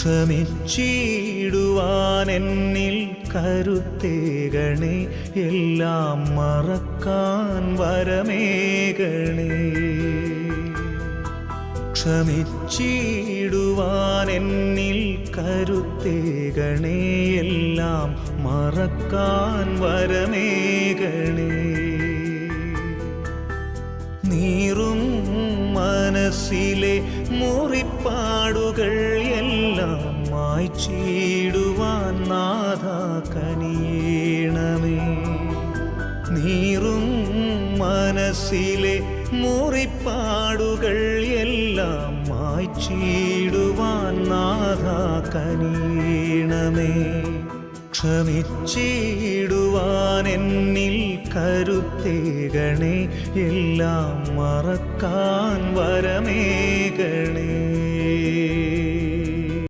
ക്ഷമിച്ചിടുവാൻ എന്നിൽ കരുത്തേകണേ, എല്ലാം മറക്കാൻ വരമേകണേ. ക്ഷമിച്ചിടുവാൻ എന്നിൽ കരുത്തേകണേ, എല്ലാം മറക്കാൻ വരമേകണേ. നീറും മനസ്സിലെ മുറിപ്പാടുകൾ എല്ലാം മായ്ച്ചിടുവാൻ നാഥാ കനിയേണമേ. നീറും മനസ്സിലെ മുറിപ്പാടുകൾ എല്ലാം മായ്ച്ചിടുവാൻ നാഥാ കനിയേണമേ. ക്ഷമിച്ചിടുവാൻ എന്നിൽ കരുത്തേകണേ, എല്ലാം മറക്കാൻ വരമേകണേ.